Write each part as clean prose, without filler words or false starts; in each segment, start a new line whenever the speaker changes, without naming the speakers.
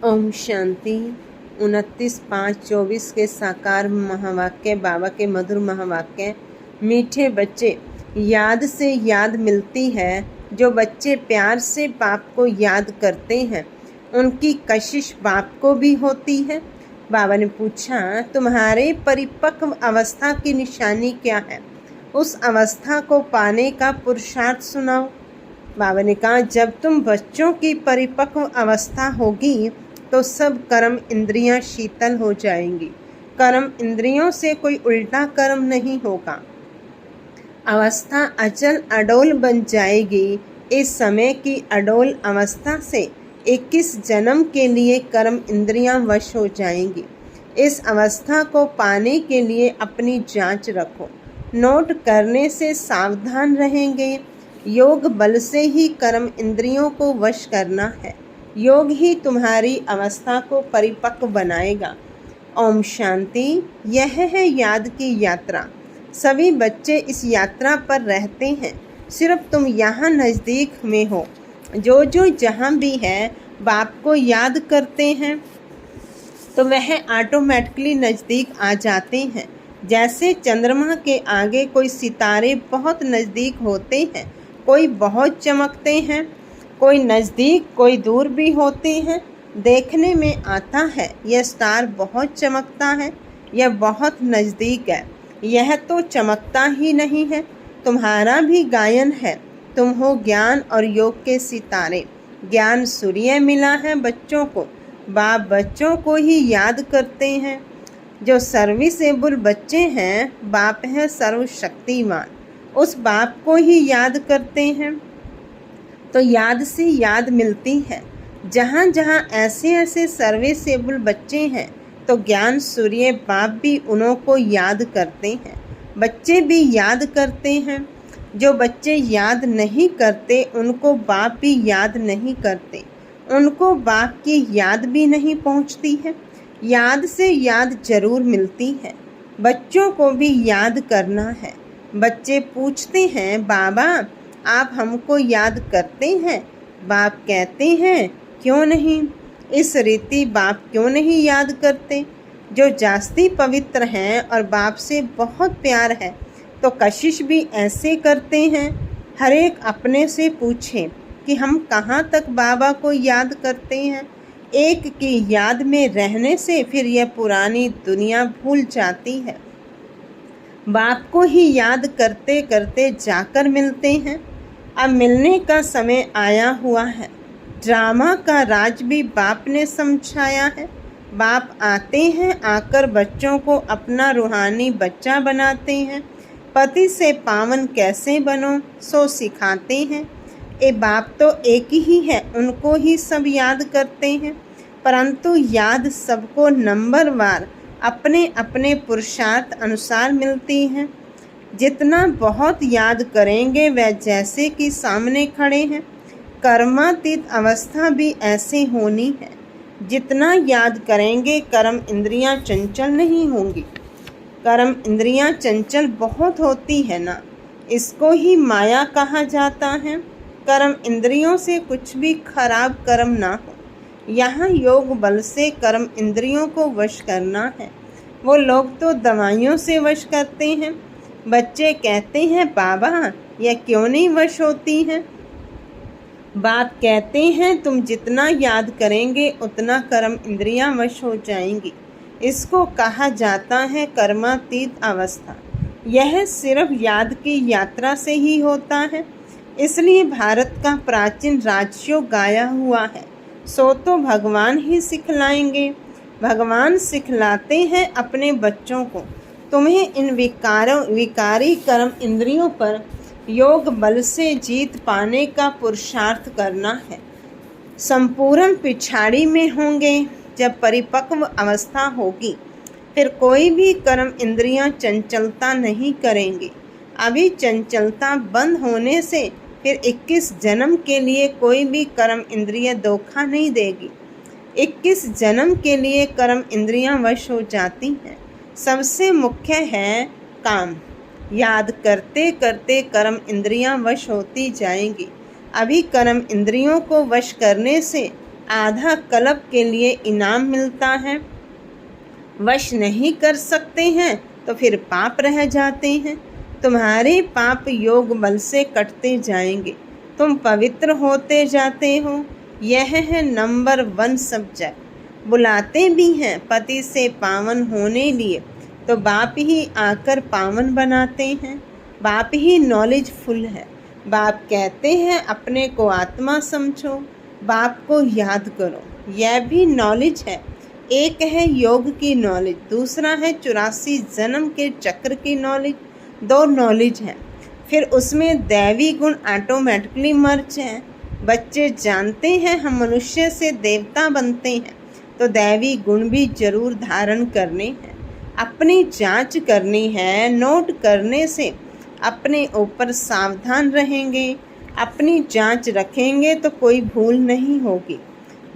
ओम शांति। 29/5/24 के साकार महावाक्य, बाबा के मधुर महावाक्य। मीठे बच्चे, याद से याद मिलती है। जो बच्चे प्यार से बाप को याद करते हैं उनकी कशिश बाप को भी होती है। बाबा ने पूछा, तुम्हारे परिपक्व अवस्था की निशानी क्या है? उस अवस्था को पाने का पुरुषार्थ सुनाओ। बाबा ने कहा, जब तुम बच्चों की परिपक्व अवस्था होगी तो सब कर्म इंद्रियां शीतल हो जाएंगी। कर्म इंद्रियों से कोई उल्टा कर्म नहीं होगा। अवस्था अचल अडोल बन जाएगी। इस समय की अडोल अवस्था से 21 जन्म के लिए कर्म इंद्रियां वश हो जाएंगी। इस अवस्था को पाने के लिए अपनी जांच रखो। नोट करने से सावधान रहेंगे। योग बल से ही कर्म इंद्रियों को वश करना है। योग ही तुम्हारी अवस्था को परिपक्व बनाएगा। ओम शांति। यह है याद की यात्रा। सभी बच्चे इस यात्रा पर रहते हैं। सिर्फ तुम यहाँ नज़दीक में हो। जो जो जहाँ भी है बाप को याद करते हैं तो वह ऑटोमेटिकली नज़दीक आ जाते हैं। जैसे चंद्रमा के आगे कोई सितारे बहुत नज़दीक होते हैं, कोई बहुत चमकते हैं, कोई नज़दीक कोई दूर भी होते हैं। देखने में आता है यह स्टार बहुत चमकता है, यह बहुत नज़दीक है। यह तो चमकता ही नहीं है। तुम्हारा भी गायन है। तुम हो ज्ञान और योग के सितारे। ज्ञान सूर्य मिला है बच्चों को। बाप बच्चों को ही याद करते हैं। जो सर्विसेबल बच्चे हैं, बाप है सर्वशक्तिमान, उस बाप को ही याद करते हैं तो याद से याद मिलती है। जहाँ जहाँ ऐसे ऐसे सर्विसेबल बच्चे हैं तो ज्ञान सूर्य बाप भी उन्हों को याद करते हैं। बच्चे भी याद करते हैं। जो बच्चे याद नहीं करते उनको बाप भी याद नहीं करते। उनको बाप की याद भी नहीं पहुँचती है। याद से याद जरूर मिलती है। बच्चों को भी याद करना है। बच्चे पूछते हैं, बाबा आप हमको याद करते हैं? बाप कहते हैं, क्यों नहीं। इस रीति बाप क्यों नहीं याद करते? जो जास्ती पवित्र हैं और बाप से बहुत प्यार है तो कशिश भी ऐसे करते हैं। हर एक अपने से पूछे कि हम कहाँ तक बाबा को याद करते हैं। एक की याद में रहने से फिर यह पुरानी दुनिया भूल जाती है। बाप को ही याद करते करते जाकर मिलते हैं। अब मिलने का समय आया हुआ है। ड्रामा का राज भी बाप ने समझाया है। बाप आते हैं, आकर बच्चों को अपना रूहानी बच्चा बनाते हैं। पति से पावन कैसे बनो सो सिखाते हैं। ये बाप तो एक ही है, उनको ही सब याद करते हैं, परंतु याद सबको नंबरवार अपने अपने पुरुषार्थ अनुसार मिलती है। जितना बहुत याद करेंगे वह जैसे कि सामने खड़े हैं। कर्मातीत अवस्था भी ऐसे होनी है। जितना याद करेंगे कर्म इंद्रियां चंचल नहीं होंगी। कर्म इंद्रियां चंचल बहुत होती है ना, इसको ही माया कहा जाता है। कर्म इंद्रियों से कुछ भी खराब कर्म ना हो। यहाँ योग बल से कर्म इंद्रियों को वश करना है। वो लोग तो दवाइयों से वश करते हैं। बच्चे कहते हैं, बाबा यह क्यों नहीं वश होती हैं? बाप कहते हैं, तुम जितना याद करेंगे उतना कर्म इंद्रियां वश हो जाएंगी। इसको कहा जाता है कर्मातीत अवस्था। यह सिर्फ याद की यात्रा से ही होता है। इसलिए भारत का प्राचीन राजयोग गाया हुआ है। सो तो भगवान ही सिखलाएंगे। भगवान सिखलाते हैं अपने बच्चों को। तुम्हें इन विकारी कर्म इंद्रियों पर योग बल से जीत पाने का पुरुषार्थ करना है। संपूर्ण पिछाड़ी में होंगे। जब परिपक्व अवस्था होगी फिर कोई भी कर्म इंद्रियां चंचलता नहीं करेंगी। अभी चंचलता बंद होने से फिर 21 जन्म के लिए कोई भी कर्म इंद्रिय धोखा नहीं देगी। 21 जन्म के लिए कर्म इंद्रियां वश हो जाती हैं। सबसे मुख्य है काम। याद करते करते कर्म इंद्रियां वश होती जाएंगी। अभी कर्म इंद्रियों को वश करने से आधा कल्प के लिए इनाम मिलता है। वश नहीं कर सकते हैं तो फिर पाप रह जाते हैं। तुम्हारे पाप योग बल से कटते जाएंगे, तुम पवित्र होते जाते हो। यह है नंबर 1 सब्जेक्ट। बुलाते भी हैं पति से पावन होने लिए, तो बाप ही आकर पावन बनाते हैं। बाप ही नॉलेजफुल है। बाप कहते हैं अपने को आत्मा समझो, बाप को याद करो। यह भी नॉलेज है। एक है योग की नॉलेज, दूसरा है 84 जन्म के चक्र की नॉलेज। 2 नॉलेज है। फिर उसमें दैवी गुण ऑटोमेटिकली मर्ज है। बच्चे जानते हैं हम मनुष्य से देवता बनते हैं, तो दैवी गुण भी जरूर धारण करने हैं। अपनी जांच करनी है। नोट करने से अपने ऊपर सावधान रहेंगे। अपनी जांच रखेंगे तो कोई भूल नहीं होगी।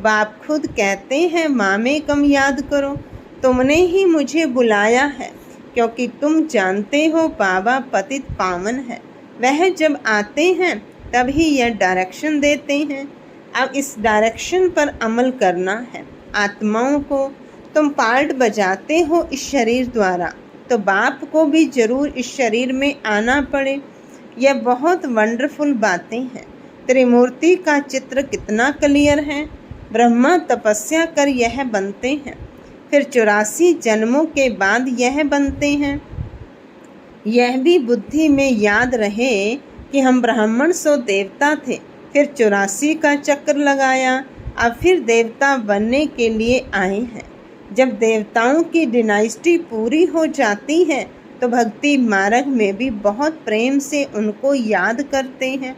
बाप खुद कहते हैं माँ में कम याद करो, तुमने ही मुझे बुलाया है, क्योंकि तुम जानते हो बाबा पतित पावन है। वह जब आते हैं तभी यह डायरेक्शन देते हैं। अब इस डायरेक्शन पर अमल करना है। आत्माओं को तुम पार्ट बजाते हो इस शरीर द्वारा, तो बाप को भी जरूर इस शरीर में आना पड़े। यह बहुत वंडरफुल बातें हैं। त्रिमूर्ति का चित्र कितना क्लियर है। ब्रह्मा तपस्या कर यह बनते हैं, फिर 84 जन्मों के बाद यह बनते हैं। यह भी बुद्धि में याद रहे कि हम ब्राह्मण सो देवता थे, फिर 84 का चक्र लगाया, अब फिर देवता बनने के लिए आए हैं। जब देवताओं की डिनाइस्टी पूरी हो जाती है तो भक्ति मार्ग में भी बहुत प्रेम से उनको याद करते हैं।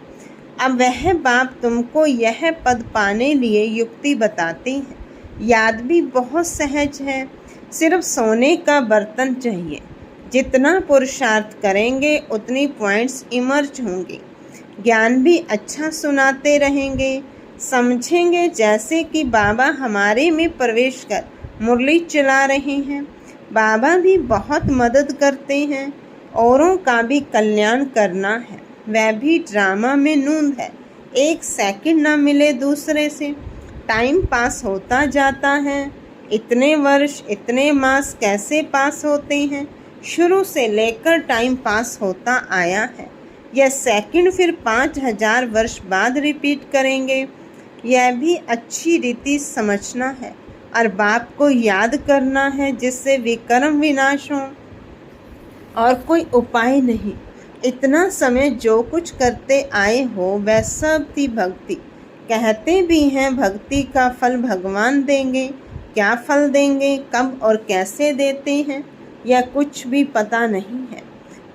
अब वह बाप तुमको यह पद पाने लिए युक्ति बताते हैं। याद भी बहुत सहज है। सिर्फ सोने का बर्तन चाहिए। जितना पुरुषार्थ करेंगे उतनी पॉइंट्स इमर्ज होंगे। ज्ञान भी अच्छा सुनाते रहेंगे। समझेंगे जैसे कि बाबा हमारे में प्रवेश कर मुरली चला रहे हैं। बाबा भी बहुत मदद करते हैं। औरों का भी कल्याण करना है। वह भी ड्रामा में नूंद है। 1 सेकंड ना मिले दूसरे से। टाइम पास होता जाता है। इतने वर्ष इतने मास कैसे पास होते हैं। शुरू से लेकर टाइम पास होता आया है। यह सेकंड फिर 5000 वर्ष बाद रिपीट करेंगे। यह भी अच्छी रीति समझना है और बाप को याद करना है, जिससे विकर्म विनाश हो। और कोई उपाय नहीं। इतना समय जो कुछ करते आए हो वह सब थी भक्ति। कहते भी हैं भक्ति का फल भगवान देंगे। क्या फल देंगे, कब और कैसे देते हैं, यह कुछ भी पता नहीं है।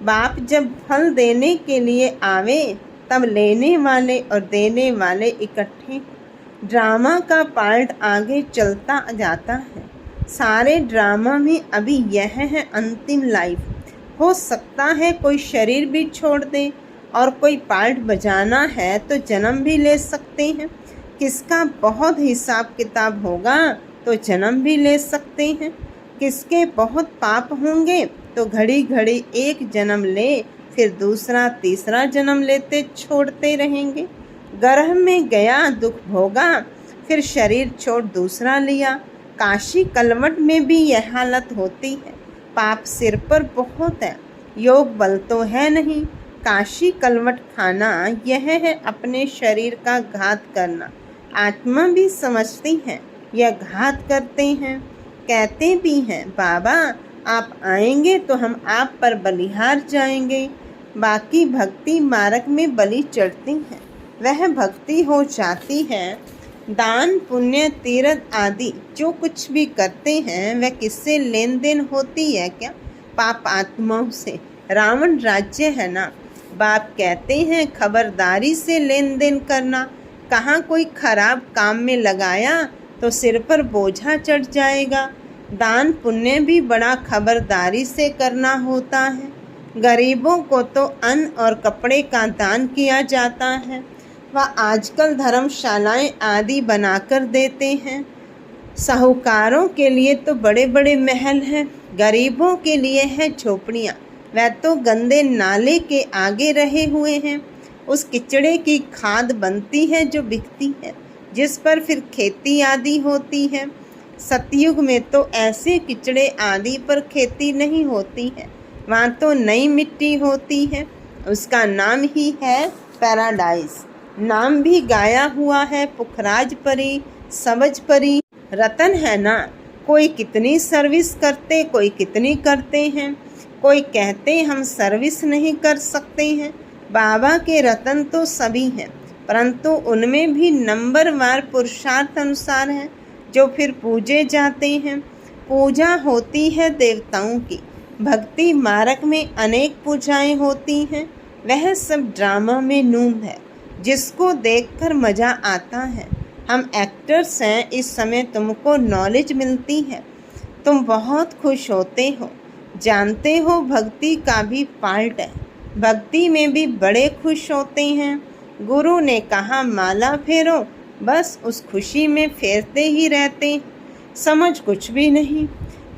बाप जब फल देने के लिए आवे तब लेने वाले और देने वाले इकट्ठे। ड्रामा का पार्ट आगे चलता जाता है। सारे ड्रामा में अभी यह है अंतिम लाइफ। हो सकता है कोई शरीर भी छोड़ दे, और कोई पार्ट बजाना है तो जन्म भी ले सकते हैं। किसका बहुत हिसाब किताब होगा तो जन्म भी ले सकते हैं। किसके बहुत पाप होंगे तो घड़ी घड़ी एक जन्म ले, फिर दूसरा तीसरा जन्म लेते छोड़ते रहेंगे। गर्भ में गया दुख भोगा, फिर शरीर छोड़ दूसरा लिया। काशी कलवट में भी यह हालत होती है। पाप सिर पर बहुत है, योग बल तो है नहीं। काशी कलवट खाना यह है अपने शरीर का घात करना। आत्मा भी समझती है यह घात करते हैं। कहते भी हैं बाबा आप आएंगे तो हम आप पर बलिहार जाएंगे। बाकी भक्ति मार्ग में बलि चढ़ती हैं, वह भक्ति हो जाती है। दान पुण्य तीर्थ आदि जो कुछ भी करते हैं वह किससे लेन देन होती है क्या? पाप आत्माओं से। रावण राज्य है ना। बाप कहते हैं खबरदारी से लेन देन करना। कहाँ कोई खराब काम में लगाया तो सिर पर बोझा चढ़ जाएगा। दान पुण्य भी बड़ा खबरदारी से करना होता है। गरीबों को तो अन्न और कपड़े का दान किया जाता है। वह आजकल धर्मशालाएं आदि बनाकर देते हैं। साहूकारों के लिए तो बड़े बड़े महल हैं, गरीबों के लिए है झोपड़ियाँ। वह तो गंदे नाले के आगे रहे हुए हैं। उस किचड़े की खाद बनती है जो बिकती है। जिस पर फिर खेती आदि होती है। सतयुग में तो ऐसे किचड़े आदि पर खेती नहीं होती है, वहाँ तो नई मिट्टी होती है। उसका नाम ही है पैराडाइज। नाम भी गाया हुआ है, पुखराज परी, सबज परी। रतन है ना, कोई कितनी सर्विस करते, कोई कितनी करते हैं, कोई कहते हम सर्विस नहीं कर सकते हैं। बाबा के रतन तो सभी हैं, परंतु उनमें भी नंबरवार पुरुषार्थ अनुसार है, जो फिर पूजे जाते हैं। पूजा होती है देवताओं की, भक्ति मार्ग में अनेक पूजाएं होती हैं। वह सब ड्रामा में नूम है, जिसको देखकर मज़ा आता है। हम एक्टर्स हैं, इस समय तुमको नॉलेज मिलती है, तुम बहुत खुश होते हो। जानते हो भक्ति का भी पार्ट है, भक्ति में भी बड़े खुश होते हैं। गुरु ने कहा माला फेरो, बस उस खुशी में फेरते ही रहते, समझ कुछ भी नहीं।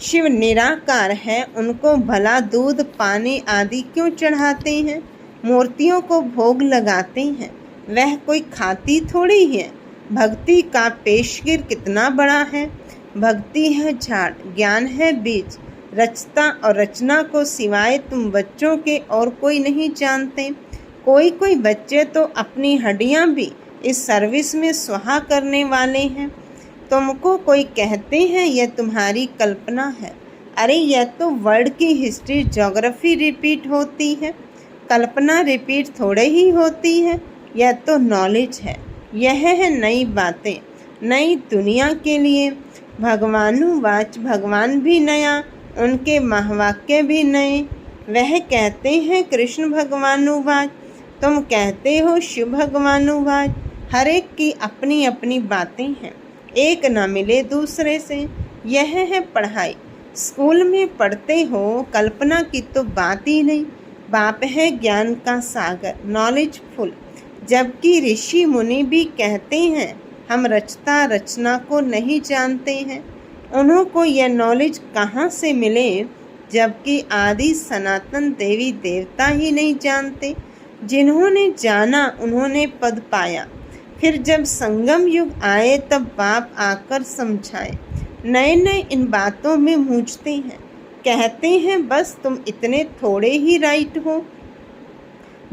शिव निराकार है, उनको भला दूध पानी आदि क्यों चढ़ाते हैं, मूर्तियों को भोग लगाते हैं, वह कोई खाती थोड़ी है। भक्ति का पेशगिर कितना बड़ा है। भक्ति है झाड़, ज्ञान है बीज, रचता और रचना को सिवाय तुम बच्चों के और कोई नहीं जानते। कोई बच्चे तो अपनी हड्डियां भी इस सर्विस में सुहा करने वाले हैं। तुमको कोई कहते हैं यह तुम्हारी कल्पना है। अरे यह तो वर्ल्ड की हिस्ट्री ज्योग्राफी रिपीट होती है, कल्पना रिपीट थोड़े ही होती है। यह तो नॉलेज है, यह है नई बातें, नई दुनिया के लिए। भगवानुवाच, भगवान भी नया, उनके महावाक्य भी नए। वह कहते हैं कृष्ण भगवानुवाच, तुम कहते हो शिव भगवानुवाच। हर एक की अपनी अपनी बातें हैं, एक न मिले दूसरे से। यह है पढ़ाई, स्कूल में पढ़ते हो, कल्पना की तो बात ही नहीं। बाप है ज्ञान का सागर, नॉलेजफुल। जबकि ऋषि मुनि भी कहते हैं हम रचता रचना को नहीं जानते हैं। उन्हों को यह नॉलेज कहाँ से मिले, जबकि आदि सनातन देवी देवता ही नहीं जानते। जिन्होंने जाना उन्होंने पद पाया। फिर जब संगम युग आए तब बाप आकर समझाए। नए नए इन बातों में मूझते हैं, कहते हैं बस तुम इतने थोड़े ही राइट हो,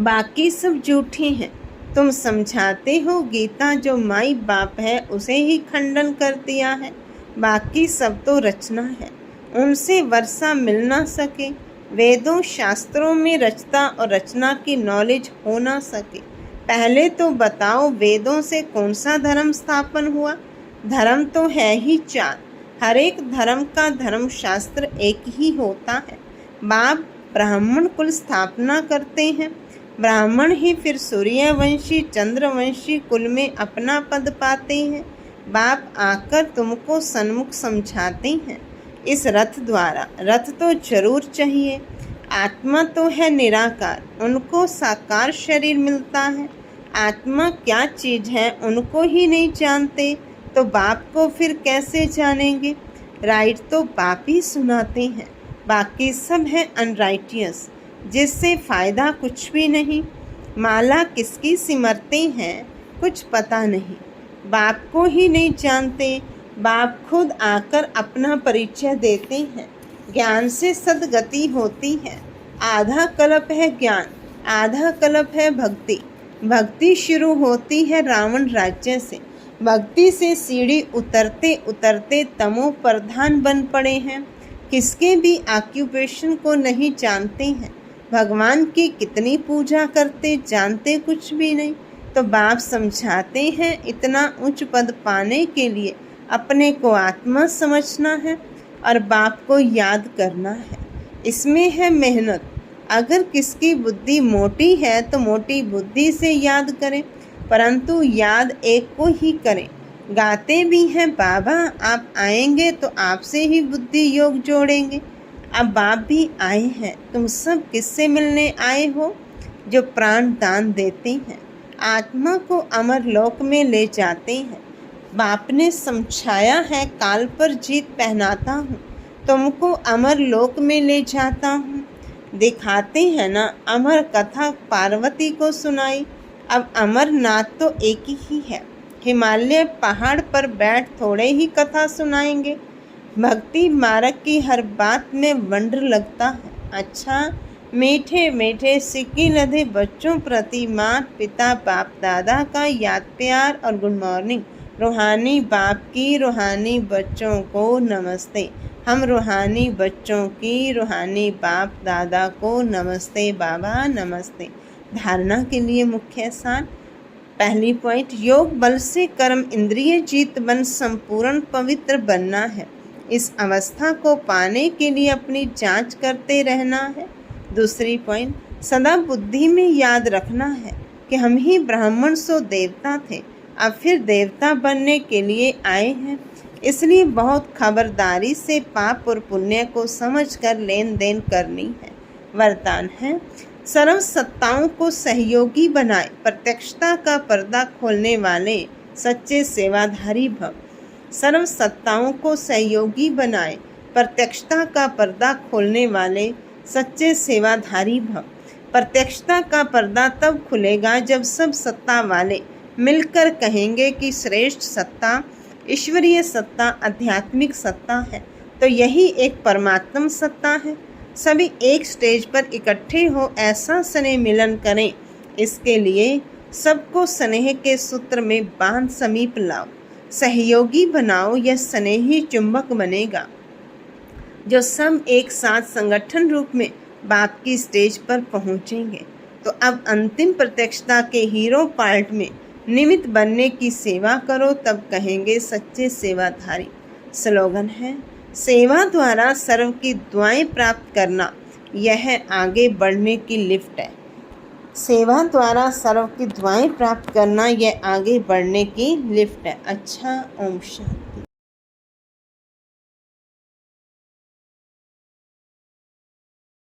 बाकी सब झूठे हैं। तुम समझाते हो गीता जो माई बाप है उसे ही खंडन कर दिया है, बाकी सब तो रचना है, उनसे वर्षा मिल ना सके। वेदों शास्त्रों में रचता और रचना की नॉलेज हो ना सके। पहले तो बताओ वेदों से कौन सा धर्म स्थापन हुआ। धर्म तो है ही चार, हर एक धर्म का धर्म शास्त्र एक ही होता है। बाप ब्राह्मण कुल स्थापना करते हैं, ब्राह्मण ही फिर सूर्यवंशी चंद्रवंशी कुल में अपना पद पाते हैं। बाप आकर तुमको सन्मुख समझाते हैं इस रथ द्वारा। रथ तो जरूर चाहिए, आत्मा तो है निराकार, उनको साकार शरीर मिलता है। आत्मा क्या चीज़ है उनको ही नहीं जानते, तो बाप को फिर कैसे जानेंगे। राइट तो बाप ही सुनाते हैं, बाकी सब है अनराइटियस, जिससे फ़ायदा कुछ भी नहीं। माला किसकी सिमरते हैं कुछ पता नहीं, बाप को ही नहीं जानते। बाप खुद आकर अपना परिचय देते हैं। ज्ञान से सद्गति होती है। आधा कल्प है ज्ञान, आधा कल्प है भक्ति। भक्ति शुरू होती है रावण राज्य से। भक्ति से सीढ़ी उतरते उतरते तमो प्रधान बन पड़े हैं। किसके भी ऑक्यूपेशन को नहीं जानते हैं। भगवान की कितनी पूजा करते, जानते कुछ भी नहीं। तो बाप समझाते हैं इतना उच्च पद पाने के लिए अपने को आत्मा समझना है और बाप को याद करना है। इसमें है मेहनत। अगर किसकी बुद्धि मोटी है तो मोटी बुद्धि से याद करें, परंतु याद एक को ही करें। गाते भी हैं बाबा आप आएंगे तो आपसे ही बुद्धि योग जोड़ेंगे। अब बाप भी आए हैं, तुम सब किससे मिलने आए हो, जो प्राण दान देते हैं, आत्मा को अमर लोक में ले जाते हैं। बाप ने समझाया है काल पर जीत पहनाता हूँ, तुमको अमर लोक में ले जाता हूँ। दिखाते हैं ना अमर कथा पार्वती को सुनाई। अब अमरनाथ तो एक ही है, हिमालय पहाड़ पर बैठ थोड़े ही कथा सुनाएंगे। भक्ति मार्ग की हर बात में वंडर लगता है। अच्छा, मीठे मीठे सिक्की लदे बच्चों प्रति माँ पिता बाप दादा का याद प्यार और गुड मॉर्निंग। रूहानी बाप की रूहानी बच्चों को नमस्ते। हम रूहानी बच्चों की रूहानी बाप दादा को नमस्ते बाबा नमस्ते। धारणा के लिए मुख्य सार। पहली पॉइंट, योग बल से कर्म इंद्रिय जीत बन संपूर्ण पवित्र बनना है। इस अवस्था को पाने के लिए अपनी जांच करते रहना है। दूसरी पॉइंट, सदा बुद्धि में याद रखना है कि हम ही ब्राह्मण सो देवता थे, अब फिर देवता बनने के लिए आए हैं। इसलिए बहुत खबरदारी से पाप और पुण्य को समझकर लेन देन करनी है। वरदान है, सर्व सत्ताओं को सहयोगी बनाए, प्रत्यक्षता का पर्दा खोलने वाले सच्चे सेवाधारी भव। सर्व सत्ताओं को सहयोगी बनाए, प्रत्यक्षता का पर्दा खोलने वाले सच्चे सेवाधारी भव। प्रत्यक्षता का पर्दा तब खुलेगा जब सब सत्ता वाले मिलकर कहेंगे कि श्रेष्ठ सत्ता ईश्वरीय सत्ता आध्यात्मिक सत्ता है, तो यही एक परमात्म सत्ता है। सभी एक स्टेज पर इकट्ठे हो ऐसा स्नेह मिलन करें। इसके लिए सबको स्नेह के सूत्र में बांध समीप लाओ, सहयोगी बनाओ। यह स्नेही चुंबक बनेगा जो सब एक साथ संगठन रूप में बाप की स्टेज पर पहुंचेंगे। तो अब अंतिम प्रत्यक्षता के हीरो पार्ट में निमित्त बनने की सेवा करो, तब कहेंगे सच्चे सेवाधारी। स्लोगन है, सेवा द्वारा सर्व की दुआएं प्राप्त करना, यह आगे बढ़ने की लिफ्ट है। सेवा द्वारा सर्व की दुआएं प्राप्त करना, यह आगे बढ़ने की लिफ्ट है। अच्छा, ओम शांति।